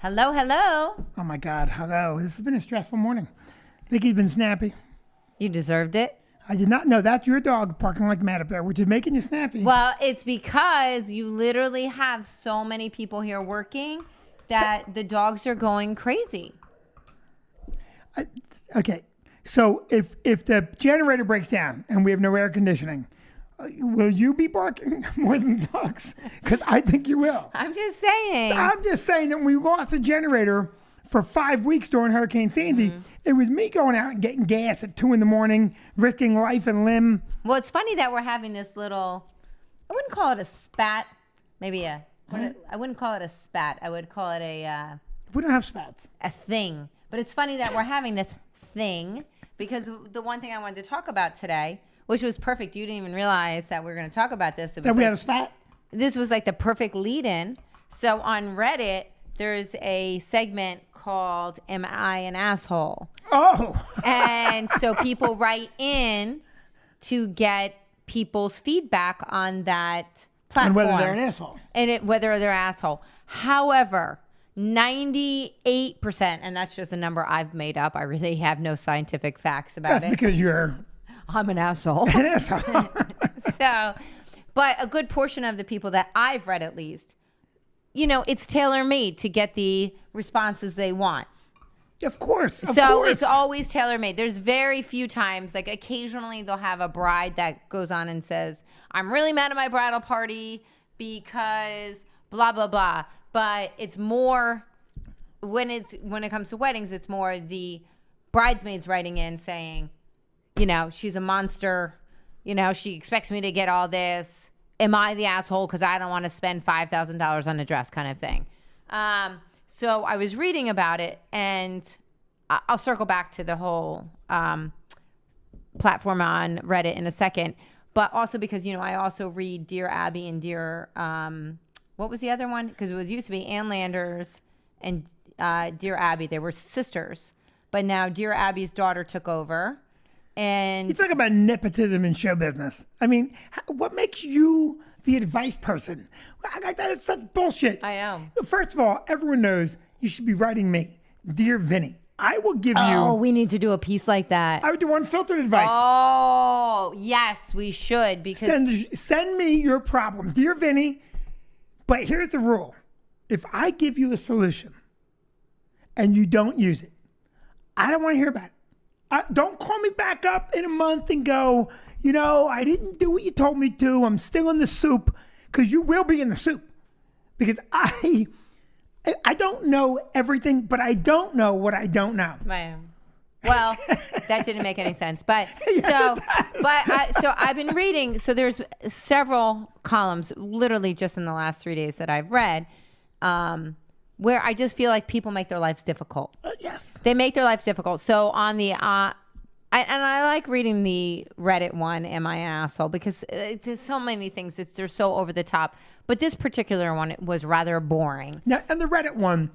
Hello, hello. Oh my God, hello. This has been a stressful morning. Vicky's been snappy. You deserved it. I did not know that's your dog barking like mad up there, which is making you snappy. Well, it's because you literally have so many people here working that the dogs are going crazy. Okay, so if the generator breaks down and we have no air conditioning, will you be barking more than the dogs? Because I think you will. I'm just saying. I'm just saying that we lost a generator for 5 weeks during Hurricane Sandy. It was me going out and getting gas at 2 a.m, risking life and limb. Well, it's funny that we're having this little, I wouldn't call it a spat, maybe I wouldn't call it a spat. I would call it We don't have spats. a thing. But it's funny that we're having this thing because the one thing I wanted to talk about today, which was perfect. You didn't even realize that we were going to talk about this. That we had a spat? This was like the perfect lead-in. So on Reddit, there's a segment called Am I an Asshole? Oh. And so people write in to get people's feedback on that platform. And whether they're an asshole. And whether they're an asshole. However, 98%, and that's just a number I've made up. I really have no scientific facts about That's because I'm an asshole. an asshole. So, but a good portion of the people that I've read, at least, you know, it's tailor-made to get the responses they want. Of course. It's always tailor-made. There's very few times, like occasionally they'll have a bride that goes on and says, I'm really mad at my bridal party because blah, blah, blah. But it's more, when it comes to weddings, it's more the bridesmaids writing in saying, you know, she's a monster. You know, she expects me to get all this. Am I the asshole because I don't want to spend $5,000 on a dress kind of thing? So I was reading about it, and I'll circle back to the whole platform on Reddit in a second. But also because, you know, I also read Dear Abby and Dear, what was the other one? Because it used to be Ann Landers and Dear Abby. They were sisters. But now Dear Abby's daughter took over. And you talk about nepotism in show business. I mean, what makes you the advice person? That is such bullshit. I know. First of all, everyone knows you should be writing me, Dear Vinnie. I will give you. Oh, we need to do a piece like that. I would do unfiltered advice. Oh, yes, we should. Because send me your problem, Dear Vinnie. But here's the rule. If I give you a solution and you don't use it, I don't want to hear about it. Don't call me back up in a month and go, you know, I didn't do what you told me to. I'm still in the soup, because you will be in the soup. Because I don't know everything, but I don't know what I don't know. Right. Well, that didn't make any sense. But Yeah, so I've been reading. So there's several columns, literally just in the last 3 days that I've read, where I just feel like people make their lives difficult. Yes. They make their lives difficult. So on the, I like reading the Reddit one, Am I an Asshole? Because there's so many things. They're so over the top. But this particular one was rather boring. Now, and the Reddit one,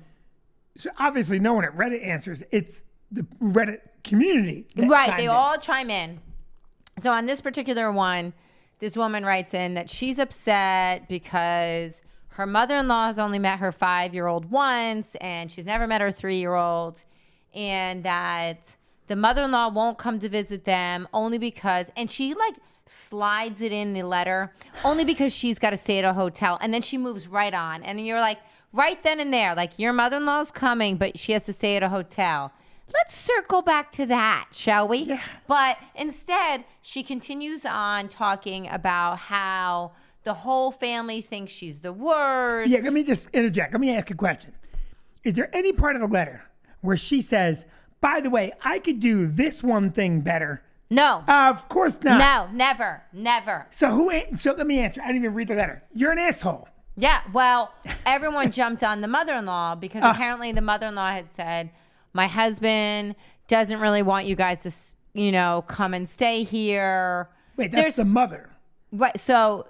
so obviously no one at Reddit answers. It's the Reddit community. Right. They all chime in. So on this particular one, this woman writes in that she's upset because her mother-in-law has only met her 5-year-old once, and she's never met her 3-year-old, and that the mother-in-law won't come to visit them only because, and she like slides it in the letter, only because she's got to stay at a hotel, and then she moves right on. And you're like, right then and there, like, your mother-in-law's coming, but she has to stay at a hotel. Let's circle back to that, shall we? Yeah. But instead, she continues on talking about how the whole family thinks she's the worst. Yeah, let me just interject. Let me ask a question. Is there any part of the letter where she says, by the way, I could do this one thing better? No. Of course not. No, never. So let me answer. I didn't even read the letter. You're an asshole. Yeah, well, everyone jumped on the mother-in-law because apparently the mother-in-law had said, my husband doesn't really want you guys to, you know, come and stay here. Wait, that's the mother. Right, so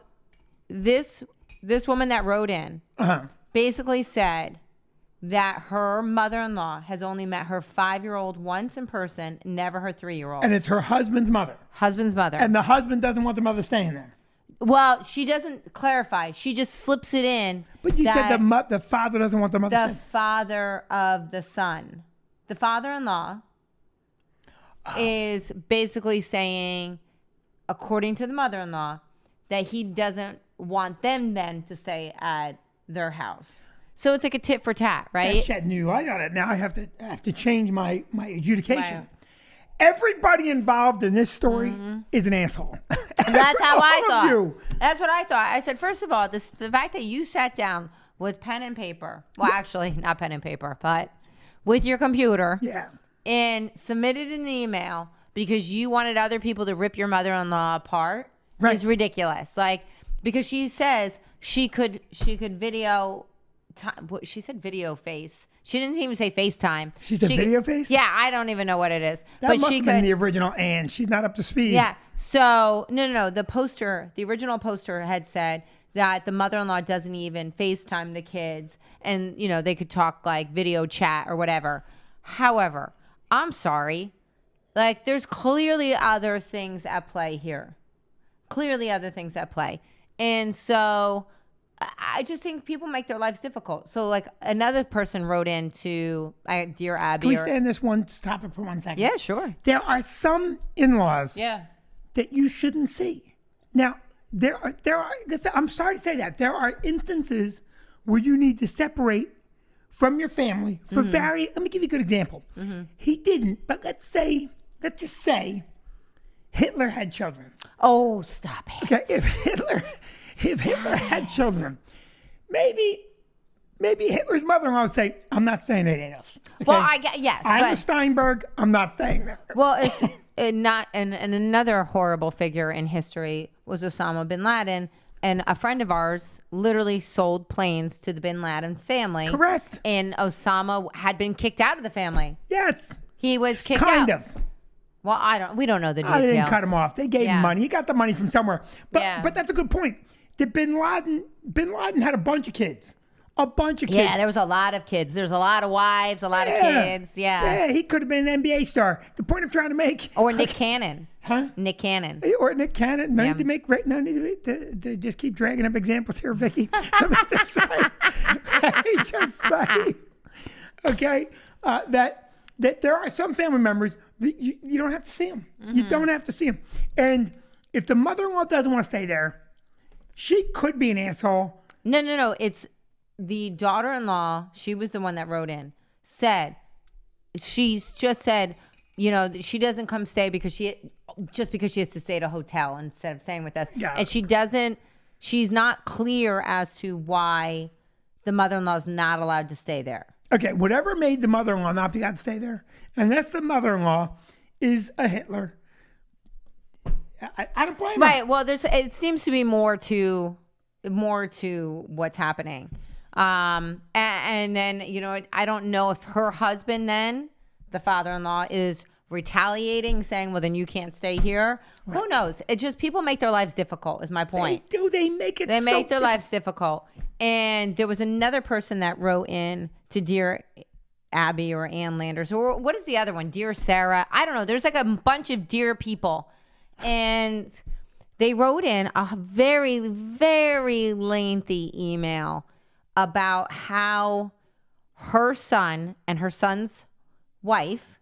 this woman that wrote in basically said that her mother-in-law has only met her 5-year-old once in person, never her 3-year-old. And it's her husband's mother. Husband's mother. And the husband doesn't want the mother staying there. Well, she doesn't clarify. She just slips it in. But you said the father doesn't want the mother. The father of the son, the father-in-law, is basically saying, according to the mother-in-law, that he doesn't want them then to stay at their house. So it's like a tit for tat, right? That shed new light on it. Now I have to change my adjudication. Right. Everybody involved in this story is an asshole. That's how I thought. You. That's what I thought. I said, first of all, the fact that you sat down with pen and paper. Well, actually, not pen and paper, but with your computer. Yeah. And submitted an email because you wanted other people to rip your mother-in-law apart is ridiculous. Like, because she says she could video. She said video face. She didn't even say FaceTime. She said video face? Yeah, I don't even know what it is. That must have been the original Anne. She's not up to speed. Yeah. So, no. The original poster had said that the mother-in-law doesn't even FaceTime the kids and, they could talk like video chat or whatever. However, I'm sorry. Like, there's clearly other things at play here. And so I just think people make their lives difficult. So, like, another person wrote in to Dear Abby. Can we stay on this one topic for 1 second? Yeah, sure. There are some in-laws that you shouldn't see. Now, there are. I'm sorry to say that. There are instances where you need to separate from your family for various. Let me give you a good example. He didn't, but let's just say Hitler had children. Oh, stop it. Okay, if Hitler had children, maybe Hitler's mother-in-law would say, "I'm not staying at Adolf's." Okay? Well, yes. I'm a Steinberg. I'm not staying there. Well, it's not. And another horrible figure in history was Osama bin Laden. And a friend of ours literally sold planes to the bin Laden family. Correct. And Osama had been kicked out of the family. Yes. He was kicked out. Kind of. Well, we don't know the details. They didn't cut him off. They gave him money. He got the money from somewhere. But that's a good point. That bin Laden had a bunch of kids. Yeah, there was a lot of kids. There's a lot of wives, a lot of kids. Yeah. Yeah, he could have been an NBA star. The point I'm trying to make. Or Nick Cannon. Huh? Nick Cannon. Or Nick Cannon. No need to just keep dragging up examples here, Vicki. Let me just say, okay, that there are some family members that you don't have to see them. You don't have to see them. And if the mother-in-law doesn't want to stay there, she could be an asshole. No. It's the daughter-in-law. She was the one that wrote in. She's just said, she doesn't come stay because she has to stay at a hotel instead of staying with us. Yeah. And she's not clear as to why the mother-in-law is not allowed to stay there. Okay, whatever made the mother-in-law not be allowed to stay there, unless the mother-in-law is a Hitler, I don't blame her. Right. Well, it seems to be more to what's happening. And then, I don't know if her husband then, the father-in-law, is retaliating, saying, well, then you can't stay here. Right. Who knows? It just, people make their lives difficult is my point. They do. They make their lives difficult. And there was another person that wrote in to Dear Abby or Ann Landers, or what is the other one? Dear Sarah. I don't know. There's like a bunch of dear people. And they wrote in a very, very lengthy email about how her son and her son's wife,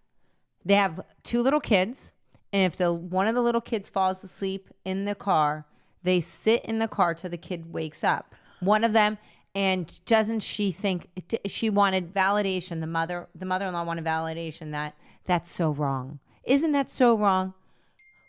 they have 2 little kids. And if one of the little kids falls asleep in the car, they sit in the car till the kid wakes up. One of them, and doesn't she think she wanted validation? The mother-in-law wanted validation that that's so wrong. Isn't that so wrong?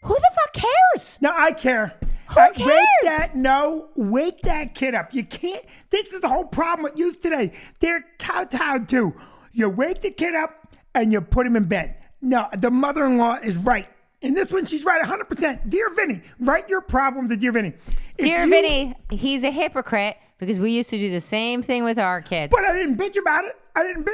Who the fuck cares? No, I care. Who cares? Wake that kid up. You can't. This is the whole problem with youth today. They're kowtowed to. You wake the kid up and you put him in bed. No, the mother-in-law is right. In this one, she's right 100%. Dear Vinnie, write your problem to Dear Vinnie. Vinnie, he's a hypocrite because we used to do the same thing with our kids. But I didn't bitch about it.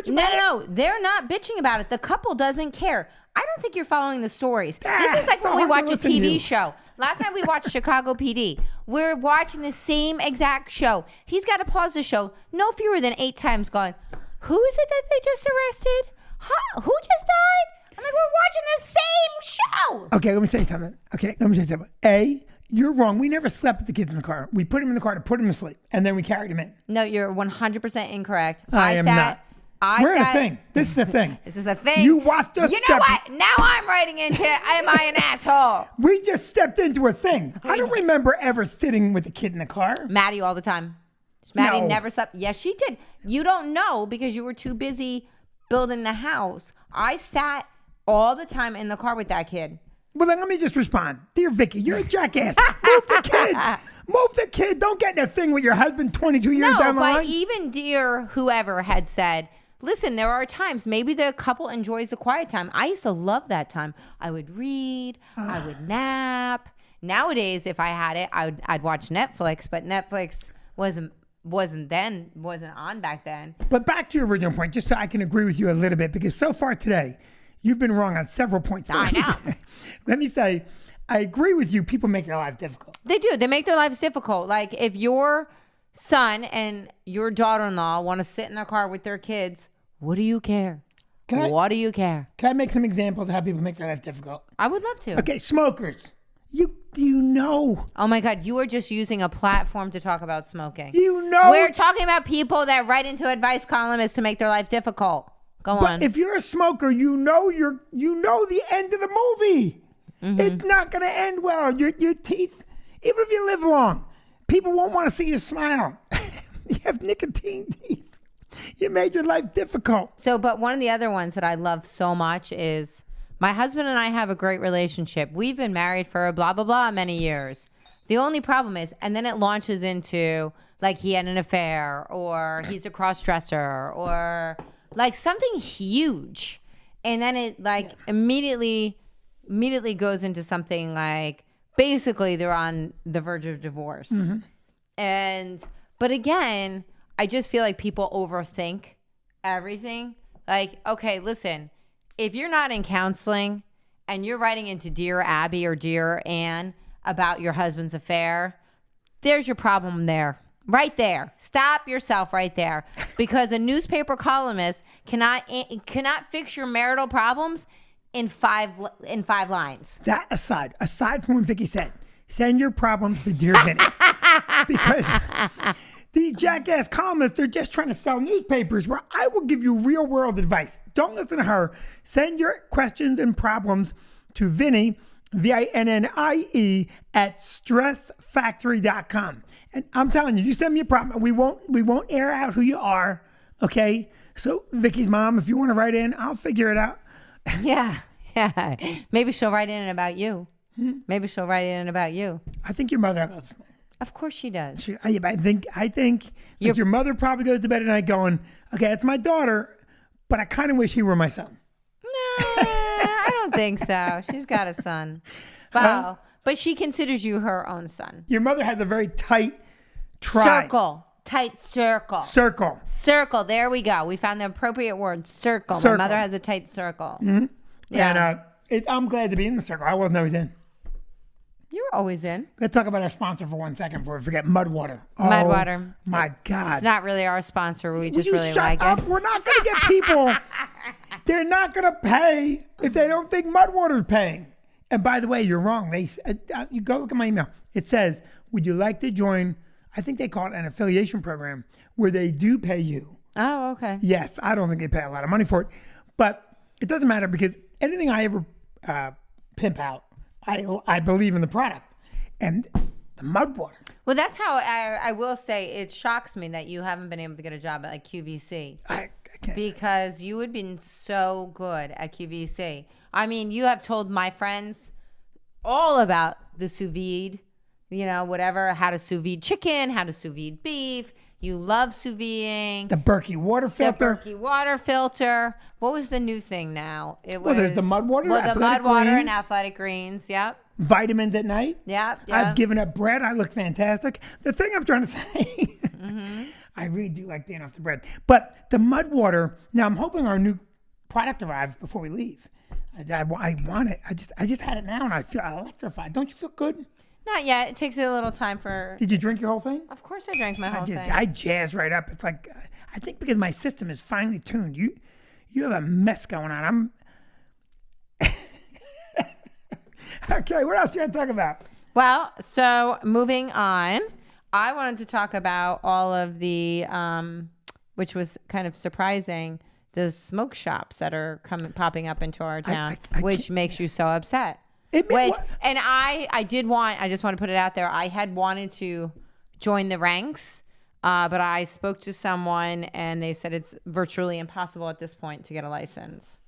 No, they're not bitching about it. The couple doesn't care. I don't think you're following the stories. This is like when we watch a TV show. Last night we watched Chicago PD. We're watching the same exact show. He's got to pause the show no fewer than 8 times going, who is it that they just arrested? Huh? Who just died? I'm like, we're watching the same show. Okay, let me say something. A, You're wrong. We never slept with the kids in the car. We put them in the car to put them to sleep, and then we carried them in. No, you're 100% incorrect. I am not. We're in a thing. This is the thing. This is the thing. You watched us. You know what? Now I'm writing into, am I an asshole? We just stepped into a thing. I don't remember ever sitting with a kid in the car. Maddie all the time. Maddie No. never slept. Yes, she did. You don't know because you were too busy building the house. I sat all the time in the car with that kid. Well, then let me just respond. Dear Vicki, you're a jackass. Move the kid. Move the kid. Don't get in a thing with your husband 22 years down the line. No, but even dear whoever had said, listen, there are times, maybe the couple enjoys the quiet time. I used to love that time. I would read. I would nap. Nowadays, if I had it, I'd watch Netflix, but Netflix wasn't on back then. But back to your original point, just so I can agree with you a little bit, because so far today, you've been wrong on several points. I know. Let me say, I agree with you. People make their lives difficult. They do. They make their lives difficult. Like if your son and your daughter-in-law want to sit in their car with their kids, what do you care? What do you care? Can I make some examples of how people make their life difficult? I would love to. Okay, smokers. You know. Oh my God, you are just using a platform to talk about smoking. You know. We're talking about people that write into advice columnists to make their life difficult. Go on. But if you're a smoker, you know the end of the movie. Mm-hmm. It's not going to end well. Your teeth, even if you live long, people won't want to see you smile. You have nicotine teeth. You made your life difficult. So, but one of the other ones that I love so much is my husband and I have a great relationship. We've been married for blah, blah, blah many years. The only problem is, and then it launches into like he had an affair or he's a cross-dresser or like something huge. And then it like immediately goes into something like basically they're on the verge of divorce. Mm-hmm. But again, I just feel like people overthink everything. Like, okay, listen, if you're not in counseling and you're writing into Dear Abby or Dear Ann about your husband's affair, there's your problem there. Right there. Stop yourself right there. Because a newspaper columnist cannot fix your marital problems in five lines. That aside from what Vicki said, send your problems to Dear Vinnie. Because these jackass columnists, they're just trying to sell newspapers where I will give you real world advice. Don't listen to her. Send your questions and problems to Vinnie, Vinnie, at stressfactory.com. And I'm telling you send me a problem. We won't air out who you are. Okay. So Vicki's mom, if you want to write in, I'll figure it out. Yeah. Maybe she'll write in about you. Maybe she'll write in about you. I think your mother loves me. Of course she does. I think like your mother probably goes to bed at night going, okay, that's my daughter, but I kind of wish he were my son. No, I don't think so. She's got a son. Wow. But she considers you her own son. Your mother has a very tight tribe. Tight circle. Circle. There we go. We found the appropriate word. Circle. My mother has a tight circle. Mm-hmm. Yeah. And I'm glad to be in the circle. I wasn't always in. You were always in. Let's talk about our sponsor for 1 second before we forget Mudwater. Mudwater. My God. It's not really our sponsor. We just really like shut up? it. We're not going to get people. They're not going to pay if they don't think Mudwater's paying. And by the way, you're wrong. You go look at my email. It says, would you like to join, I think they call it an affiliation program, where they do pay you. Oh, okay. Yes, I don't think they pay a lot of money for it. But it doesn't matter because anything I ever pimp out, I believe in the product. And the Mudwater. Well, that's how I will say it shocks me that you haven't been able to get a job at like QVC. I can't. Because you would have been so good at QVC. I mean, you have told my friends all about the sous vide, whatever, how to sous vide chicken, how to sous vide beef. You love sous videing. The Berkey water filter. What was the new thing now? There's the Mudwater. Well, the Mudwater and Athletic Greens. Yep. Vitamins at night. Yep. I've given up bread. I look fantastic. The thing I'm trying to say, I really do like being off the bread. But the Mudwater, now I'm hoping our new product arrives before we leave. I want it. I just had it now and I feel electrified. Don't you feel good? Not yet. It takes a little time for... Did you drink your whole thing? Of course I drank my whole thing. I jazzed right up. It's like, I think because my system is finely tuned. You have a mess going on. Okay, what else do you want to talk about? Well, so moving on, I wanted to talk about all of the, which was kind of surprising, the smoke shops that are popping up into our town, which makes you so upset. And I just want to put it out there. I had wanted to join the ranks, but I spoke to someone and they said it's virtually impossible at this point to get a license.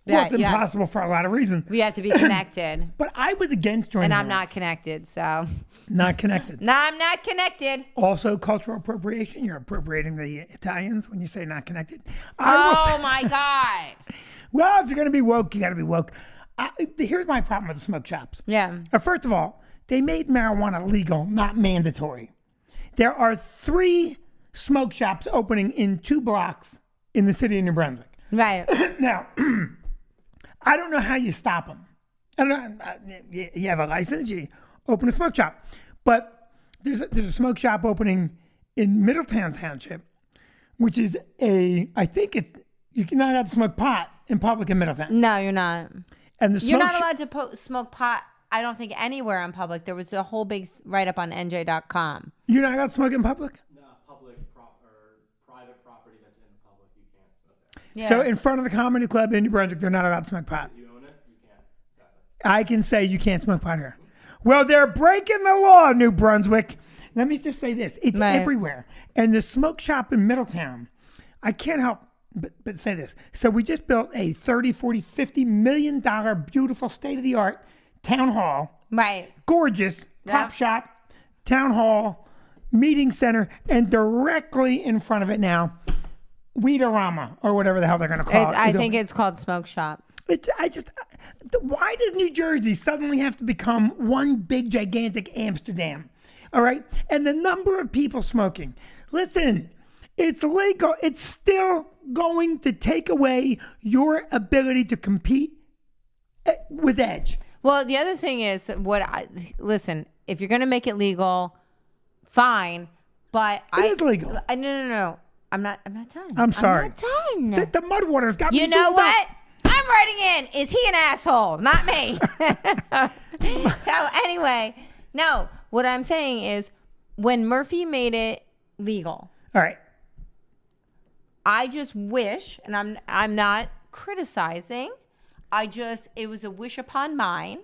Well, it's impossible for a lot of reasons. We have to be connected. But I was against joining. And I'm not connected, so. Not connected. No, I'm not connected. Also, cultural appropriation. You're appropriating the Italians when you say not connected. Oh, my God. Well, if you're going to be woke, you got to be woke. Here's my problem with the smoke shops. Yeah. First of all, they made marijuana legal, not mandatory. There are 3 smoke shops opening in 2 blocks in the city of New Brunswick. Right. Now, I don't know how you stop them. I don't know. You have a license, you open a smoke shop. But there's a smoke shop opening in Middletown Township, which is I think you're not allowed to smoke pot in public in Middletown. No, you're not. And you're not allowed to smoke pot, I don't think, anywhere in public. There was a whole big write-up on NJ.com. You're not allowed to smoke in public? No, public or private property that's in the public, you can't smoke there. Yeah. So in front of the comedy club in New Brunswick, they're not allowed to smoke pot. If you own it, you can't. Exactly. I can say you can't smoke pot here. Well, they're breaking the law, New Brunswick. Let me just say this. It's everywhere. And the smoke shop in Middletown, I can't help but say this. So we just built a $30, $40, $50 million beautiful state-of-the-art town hall. Right. Gorgeous. Cop shop, town hall, meeting center, and directly in front of it now, Weed-A-Rama, or whatever the hell they're going to call it. I think it's called Smoke Shop. Why does New Jersey suddenly have to become one big, gigantic Amsterdam? All right? And the number of people smoking. Listen, it's legal. It's still going to take away your ability to compete with edge. Well, the other thing is, listen, if you're going to make it legal, fine, but It is legal. No. I'm not done. I'm sorry. I'm not done. The Mudwater's got me You know zoomed what? up. I'm writing in. Is he an asshole? Not me. So anyway, no. What I'm saying is, when Murphy made it legal, All right. I just wish, and I'm not criticizing. It was a wish upon mine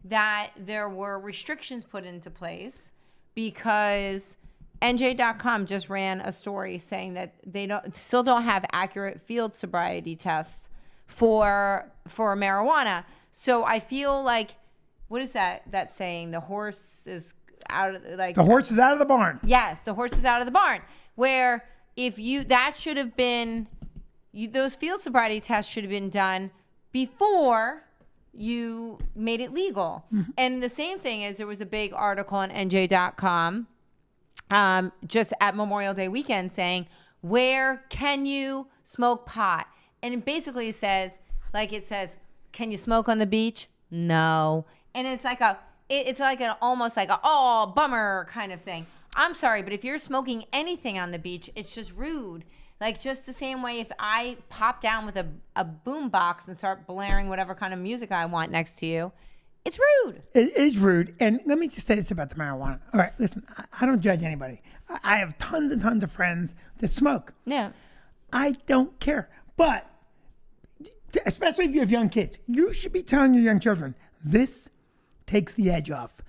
that there were restrictions put into place, because NJ.com just ran a story saying that they still don't have accurate field sobriety tests for marijuana. So I feel like, what is that saying? The horse is out of The horse is out of the barn. Yes, the horse is out of the barn. Where that should have been, those field sobriety tests should have been done before you made it legal. Mm-hmm. And the same thing is, there was a big article on NJ.com just at Memorial Day weekend saying, where can you smoke pot? And it basically says, can you smoke on the beach? No. And it's like almost like a oh bummer kind of thing. I'm sorry, but if you're smoking anything on the beach, it's just rude. Like, just the same way if I pop down with a boom box and start blaring whatever kind of music I want next to you, it's rude. It is rude. And let me just say this about the marijuana. All right, listen, I don't judge anybody. I have tons and tons of friends that smoke. Yeah. I don't care. But, especially if you have young kids, you should be telling your young children, this takes the edge off.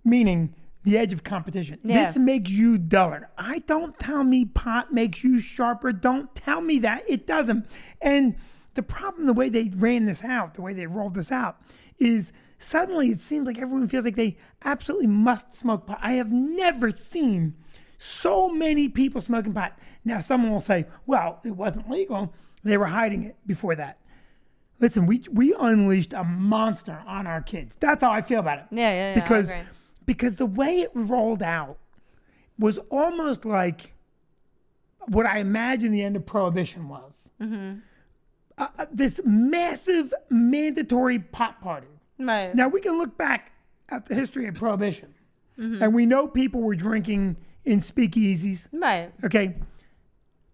Meaning, the edge of competition. Yeah. This makes you duller. Don't tell me pot makes you sharper. Don't tell me that. It doesn't. And the problem, the way they ran this out, the way they rolled this out, is suddenly it seems like everyone feels like they absolutely must smoke pot. I have never seen so many people smoking pot. Now, someone will say, well, it wasn't legal. They were hiding it before that. Listen, we unleashed a monster on our kids. That's how I feel about it. Yeah. Because the way it rolled out was almost like what I imagine the end of Prohibition was. Mm-hmm. This massive mandatory pot party. Right. Now, we can look back at the history of Prohibition, and we know people were drinking in speakeasies. Right. Okay.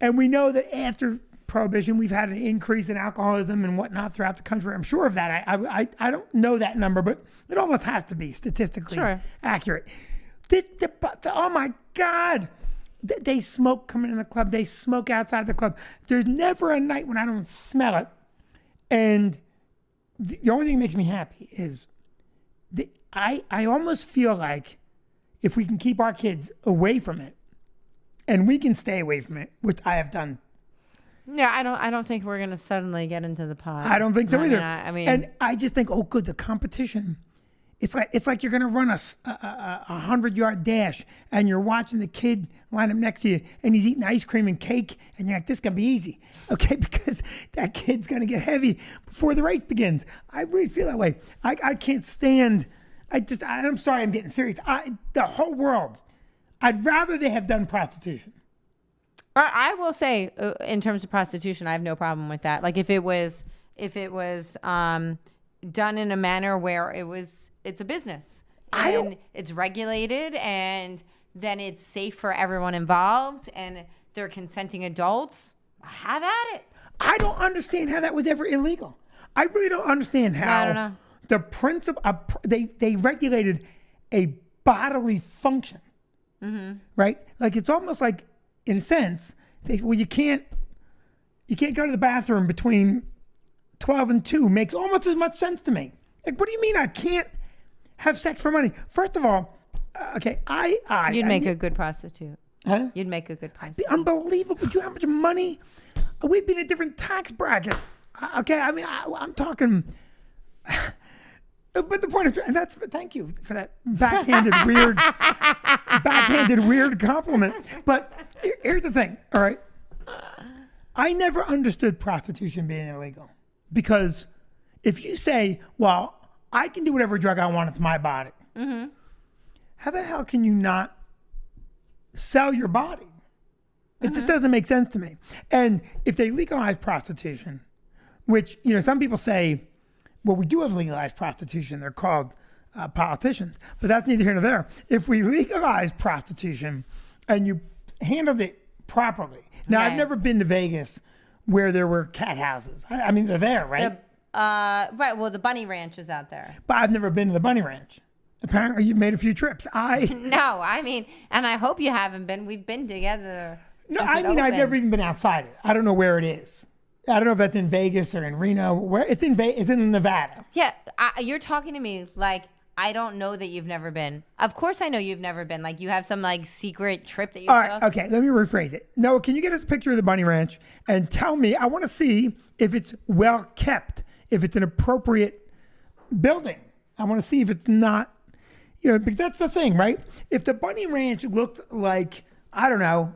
And we know that after prohibition, we've had an increase in alcoholism and whatnot throughout the country. I'm sure of that. I don't know that number, but it almost has to be statistically accurate. Oh my God. They smoke coming in the club. They smoke outside the club. There's never a night when I don't smell it. And the only thing that makes me happy is I almost feel like if we can keep our kids away from it, and we can stay away from it, which I have done. Yeah, I don't think we're gonna suddenly get into the pot. I don't think so either. I mean, and I just think, oh, good, the competition. It's like you're gonna run a 100-yard dash, and you're watching the kid line up next to you, and he's eating ice cream and cake, and you're like, this is gonna be easy, okay? Because that kid's gonna get heavy before the race begins. I really feel that way. I can't stand. I'm sorry, I'm getting serious. The whole world. I'd rather they have done prostitution. I will say, in terms of prostitution, I have no problem with that. Like if it was done in a manner where it's a business and it's regulated, and then it's safe for everyone involved, and they're consenting adults. Have at it. I don't understand how that was ever illegal. I really don't understand how. I don't know. The principle they regulated a bodily function. Mm-hmm. Right? Like it's almost like, in a sense, you can't go to the bathroom between 12 and 2 makes almost as much sense to me. Like, what do you mean I can't have sex for money? First of all, okay, you'd make a good prostitute. Huh? You'd make a good prostitute. It'd be unbelievable. Do you know how much money? We'd be in a different tax bracket. Okay, I mean, I'm talking. But the point is, and thank you for that backhanded weird compliment. But here's the thing, all right? I never understood prostitution being illegal, because if you say, well, I can do whatever drug I want, it's my body. Mm-hmm. How the hell can you not sell your body? It just doesn't make sense to me. And if they legalize prostitution, which, some people say, well, we do have legalized prostitution. They're called politicians. But that's neither here nor there. If we legalize prostitution and you handled it properly. Now, Right. I've never been to Vegas where there were cat houses. I mean, they're there, right? Right. Well, the Bunny Ranch is out there. But I've never been to the Bunny Ranch. Apparently, you've made a few trips. No, I mean, and I hope you haven't been. We've been together. No, since I it mean, I've opened. never even been outside it. I don't know where it is. I don't know if that's in Vegas or in Reno. Where it's in It's in Nevada. Yeah, you're talking to me like I don't know that you've never been. Of course I know you've never been. Like you have some like secret trip that you All right, took. okay, let me rephrase it. Noah, can you get us a picture of the Bunny Ranch and tell me, I want to see if it's well kept, if it's an appropriate building. I want to see if it's not, because that's the thing, right? If the Bunny Ranch looked like, I don't know,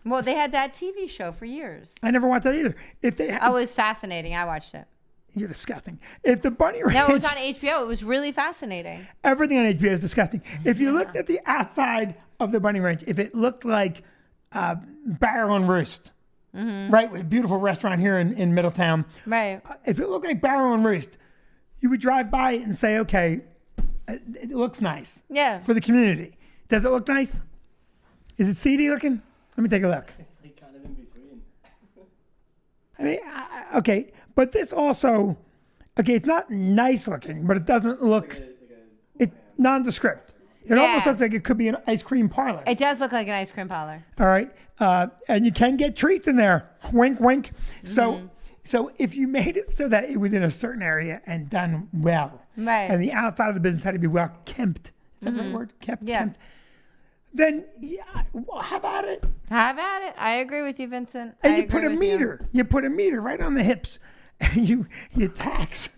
Well, they had that TV show for years. I never watched that either. If they Oh, it was fascinating. I watched it. You're disgusting. If the Bunny Ranch... No, it was on HBO. It was really fascinaking. Everything on HBO is disgusting. If you looked at the outside of the Bunny Ranch, if it looked like Barrel and Roost, right? A beautiful restaurant here in Middletown. Right. If it looked like Barrel and Roost, you would drive by it and say, okay, it looks nice. Yeah. For the community. Does it look nice? Is it seedy looking? Let me take a look. It's like kind of in between. I mean, okay, but this also, okay, it's not nice looking, but it doesn't look, it's nondescript. It almost looks like it could be an ice cream parlor. It does look like an ice cream parlor. All right, and you can get treats in there. Wink, wink. So if you made it so that it was in a certain area and done well, Right. and the outside of the business had to be well kept, is that the right word? Kept, Yeah. kept. Then, well, have at it. Have at it. I agree with you, Vincent. And I you put agree a with meter. You put a meter right on the hips, and you tax.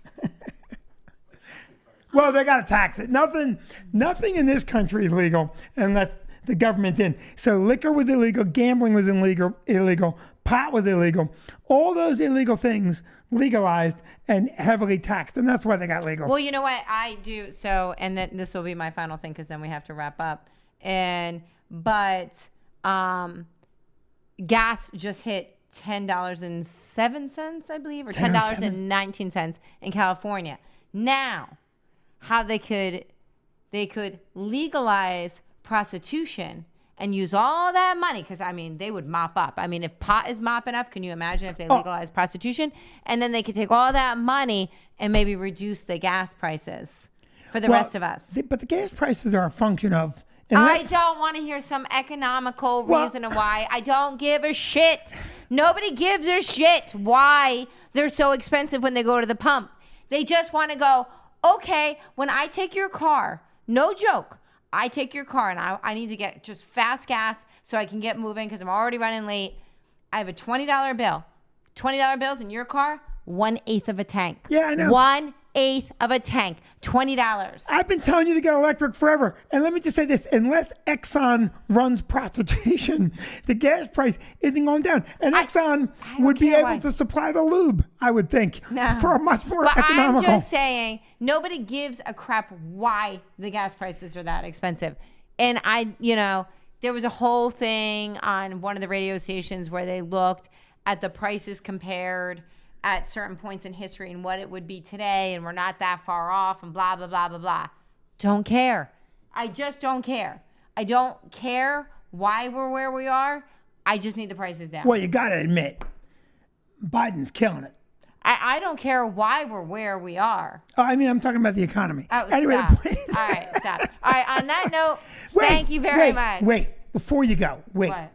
Well, they got to tax it. Nothing in this country is legal unless the government's in. So liquor was illegal, gambling was illegal, pot was illegal. All those illegal things legalized and heavily taxed, and that's why they got legal. Well, you know what I do. So, and then this will be my final thing because then we have to wrap up. But gas just hit $10.07, I believe, or $10.19 in California. Now, how they could legalize prostitution and use all that money, because I mean, they would mop up. I mean, if pot is mopping up, can you imagine if they legalized prostitution? And then they could take all that money and maybe reduce the gas prices for the rest of us. But the gas prices are a function of. I don't want to hear some economical reason of why. I don't give a shit. Nobody gives a shit why they're so expensive when they go to the pump. They just want to go, okay, when I take your car, no joke, I take your car and I need to get just fast gas so I can get moving because I'm already running late. I have a $20 bill. $20 bills in your car, 1/8 of a tank. Yeah, I know. 1/8 of a tank, $20. I've been telling you to get electric forever. And let me just say this, unless Exxon runs prostitution, the gas price isn't going down. And Exxon would be able to supply the lube, I would think, for a much more economical. I'm just saying, nobody gives a crap why the gas prices are that expensive. And there was a whole thing on one of the radio stations where they looked at the prices compared at certain points in history and what it would be today, and we're not that far off, and blah, blah, blah, blah, blah. Don't care. I just don't care. I don't care why we're where we are. I just need the prices down. Well, you got to admit, Biden's killing it. I don't care why we're where we are. Oh, I mean, I'm talking about the economy. Oh, anyway, stop. All right, stop. All right, on that note, thank you very much. Wait, before you go, wait. What?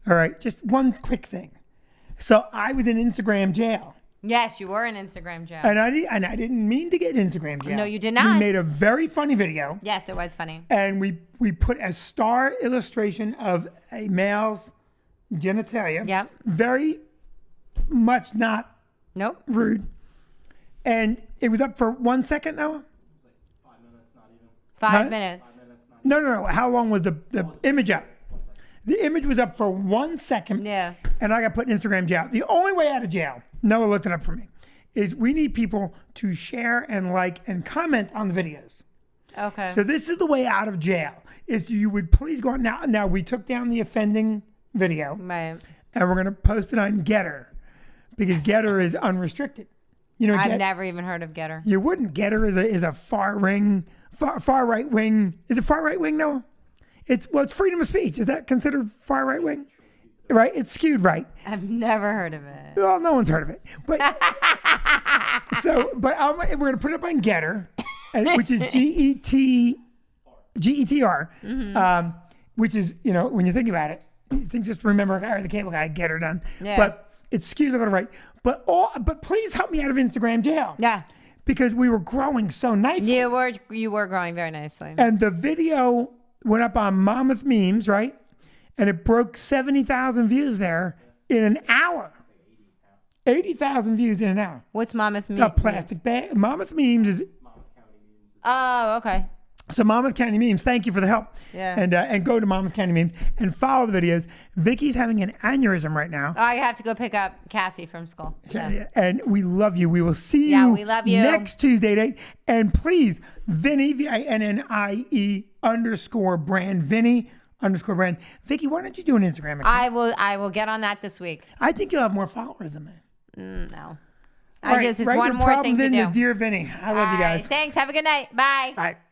All right, just one quick thing. So I was in Instagram jail. Yes, you were in Instagram jail. And I didn't mean to get Instagram jail. No, you did not. We made a very funny video. Yes, it was funny. And we put a star illustration of a male's genitalia. Yep. Very much not rude. And it was up for 1 second, Noah? 5 minutes, not even. 5 minutes. 5 minutes, not even. No. How long was the image up? The image was up for 1 second. Yeah. And I got put in Instagram jail. The only way out of jail, Noah looked it up for me, is we need people to share and like and comment on the videos. Okay. So this is the way out of jail, is you would please go on. Now we took down the offending video. Right. And we're going to post it on Getter because Getter is unrestricted. You know, I've never even heard of Getter. You wouldn't. Getter is a far right wing. Is it far right wing, Noah? It's freedom of speech. Is that considered far right wing? Right? It's skewed right. I've never heard of it. Well, no one's heard of it. But we're going to put it up on Getter, which is GETR, which is, when you think about it, you think just remember, the cable guy, Getter done. Yeah. But it skews a little right. But please help me out of Instagram jail. Yeah. Because we were growing so nicely. You were growing very nicely. And the video went up on Monmouth Memes, right? And it broke 70,000 views there in an hour. 80,000 views in an hour. What's Monmouth Memes? A plastic bag. Monmouth Memes is. Oh, okay. So Monmouth County Memes, thank you for the help. Yeah. And go to Monmouth County Memes and follow the videos. Vicky's having an aneurysm right now. Oh, I have to go pick up Cassie from school. Yeah. And we love you. We will see you, we love you next Tuesday night. And please, Vinnie, VINNIE _brand, Vinnie _brand. Vicky, why don't you do an Instagram account? I will get on that this week. I think you'll have more followers than me. No. It's One more thing to do. Dear Vinnie. I love you guys. Thanks. Have a good night. Bye. Bye.